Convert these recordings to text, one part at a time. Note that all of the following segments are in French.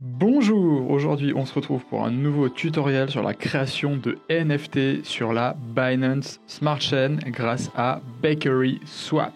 Bonjour, aujourd'hui on se retrouve pour un nouveau tutoriel sur la création de NFT sur la Binance Smart Chain grâce à Bakery Swap.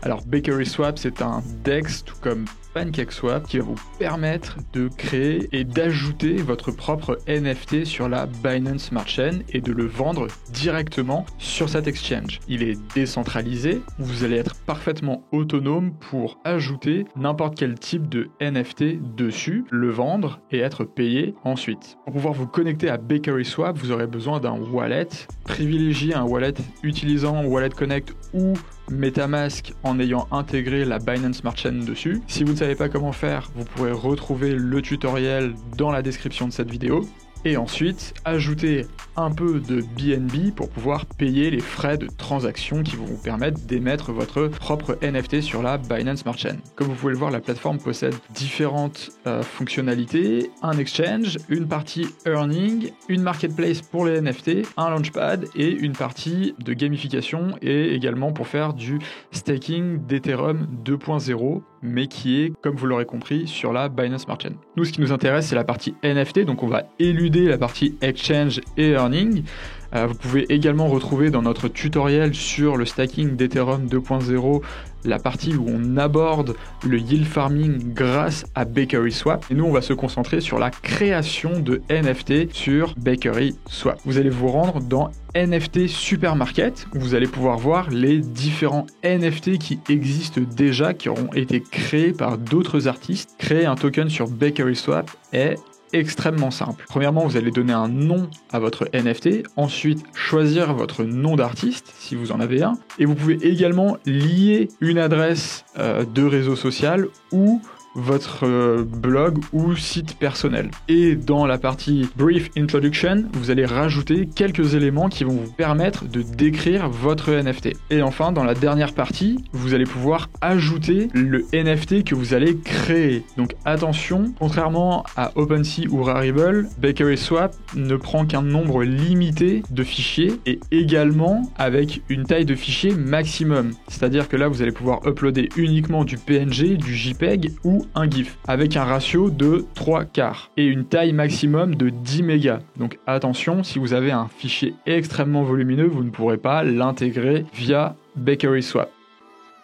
Alors Bakery Swap, c'est un DEX tout comme PancakeSwap qui va vous permettre de créer et d'ajouter votre propre NFT sur la Binance Smart Chain et de le vendre directement sur cet exchange. Il est décentralisé, vous allez être parfaitement autonome pour ajouter n'importe quel type de NFT dessus, le vendre et être payé ensuite. Pour pouvoir vous connecter à Bakery Swap, vous aurez besoin d'un wallet. Privilégiez un wallet utilisant Wallet Connect ou MetaMask en ayant intégré la Binance Smart Chain dessus. Si vous ne savez pas comment faire, vous pourrez retrouver le tutoriel dans la description de cette vidéo. Et ensuite, ajouter un peu de BNB pour pouvoir payer les frais de transaction qui vont vous permettre d'émettre votre propre NFT sur la Binance Smart Chain. Comme vous pouvez le voir, la plateforme possède différentes fonctionnalités, un exchange, une partie earning, une marketplace pour les NFT, un launchpad et une partie de gamification et également pour faire du staking d'Ethereum 2.0, mais qui est, comme vous l'aurez compris, sur la Binance Smart Chain. Nous, ce qui nous intéresse, c'est la partie NFT, donc on va éluder la partie exchange et earning. Vous pouvez également retrouver dans notre tutoriel sur le stacking d'Ethereum 2.0 la partie où on aborde le yield farming grâce à Bakery Swap. Et nous, on va se concentrer sur la création de NFT sur Bakery Swap. Vous allez vous rendre dans NFT Supermarket, où vous allez pouvoir voir les différents NFT qui existent déjà, qui auront été créés par d'autres artistes. Créer un token sur Bakery Swap est extrêmement simple. Premièrement, vous allez donner un nom à votre NFT, ensuite choisir votre nom d'artiste si vous en avez un, et vous pouvez également lier une adresse de réseau social ou votre blog ou site personnel. Et dans la partie Brief Introduction, vous allez rajouter quelques éléments qui vont vous permettre de décrire votre NFT. Et enfin, dans la dernière partie, vous allez pouvoir ajouter le NFT que vous allez créer. Donc attention, contrairement à OpenSea ou Rarible, Bakery Swap ne prend qu'un nombre limité de fichiers et également avec une taille de fichier maximum. C'est-à-dire que là, vous allez pouvoir uploader uniquement du PNG, du JPEG ou un GIF avec un ratio de 3/4 et une taille maximum de 10 mégas. Donc attention, si vous avez un fichier extrêmement volumineux, vous ne pourrez pas l'intégrer via Bakery Swap.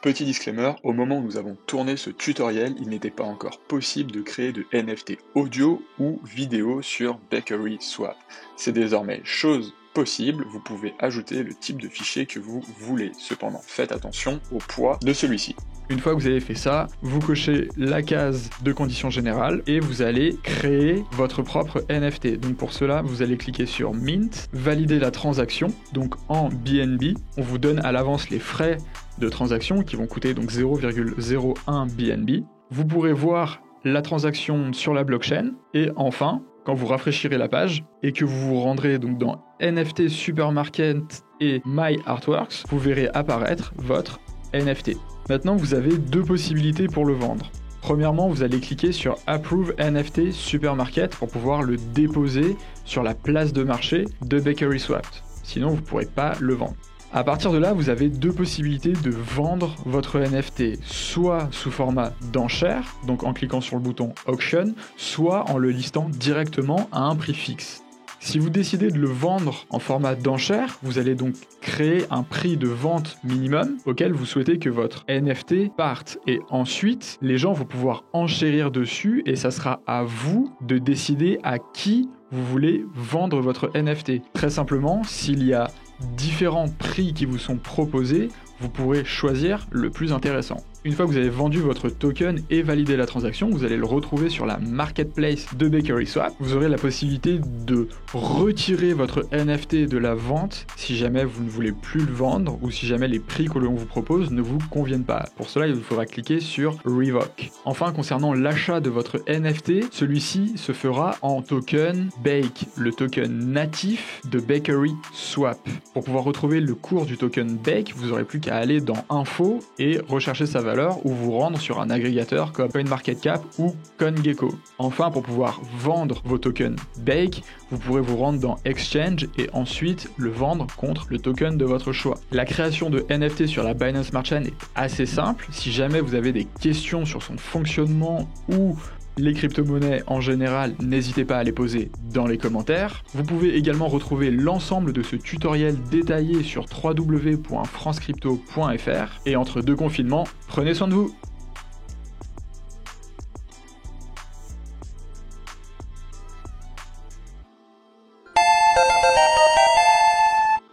Petit disclaimer, au moment où nous avons tourné ce tutoriel, il n'était pas encore possible de créer de NFT audio ou vidéo sur Bakery Swap. C'est désormais chose possible, vous pouvez ajouter le type de fichier que vous voulez. Cependant, faites attention au poids de celui-ci. Une fois que vous avez fait ça, vous cochez la case de conditions générales et vous allez créer votre propre NFT. Donc pour cela, vous allez cliquer sur Mint, valider la transaction, donc en BNB. On vous donne à l'avance les frais de transaction qui vont coûter donc 0,01 BNB. Vous pourrez voir la transaction sur la blockchain et enfin, quand vous rafraîchirez la page et que vous vous rendrez donc dans NFT Supermarket et My Artworks, vous verrez apparaître votre NFT. Maintenant, vous avez deux possibilités pour le vendre. Premièrement, vous allez cliquer sur Approve NFT Supermarket pour pouvoir le déposer sur la place de marché de Bakery Swap. Sinon, vous ne pourrez pas le vendre. À partir de là, vous avez deux possibilités de vendre votre NFT, soit sous format d'enchère, donc en cliquant sur le bouton Auction, soit en le listant directement à un prix fixe. Si vous décidez de le vendre en format d'enchère, vous allez donc créer un prix de vente minimum auquel vous souhaitez que votre NFT parte. Et ensuite, les gens vont pouvoir enchérir dessus et ça sera à vous de décider à qui vous voulez vendre votre NFT. Très simplement, s'il y a différents prix qui vous sont proposés, vous pourrez choisir le plus intéressant. Une fois que vous avez vendu votre token et validé la transaction, vous allez le retrouver sur la marketplace de Bakery Swap. Vous aurez la possibilité de retirer votre NFT de la vente si jamais vous ne voulez plus le vendre ou si jamais les prix que l'on vous propose ne vous conviennent pas. Pour cela, il faudra cliquer sur Revoke. Enfin, concernant l'achat de votre NFT, celui-ci se fera en token Bake, le token natif de Bakery Swap. Pour pouvoir retrouver le cours du token Bake, vous aurez plus qu'à aller dans Info et rechercher sa valeur ou vous rendre sur un agrégateur comme CoinMarketCap ou CoinGecko. Enfin, pour pouvoir vendre vos tokens Bake, vous pourrez vous rendre dans Exchange et ensuite le vendre contre le token de votre choix. La création de NFT sur la Binance Smart Chain est assez simple. Si jamais vous avez des questions sur son fonctionnement ou les crypto-monnaies en général, n'hésitez pas à les poser dans les commentaires. Vous pouvez également retrouver l'ensemble de ce tutoriel détaillé sur www.francecrypto.fr. Et entre deux confinements, prenez soin de vous!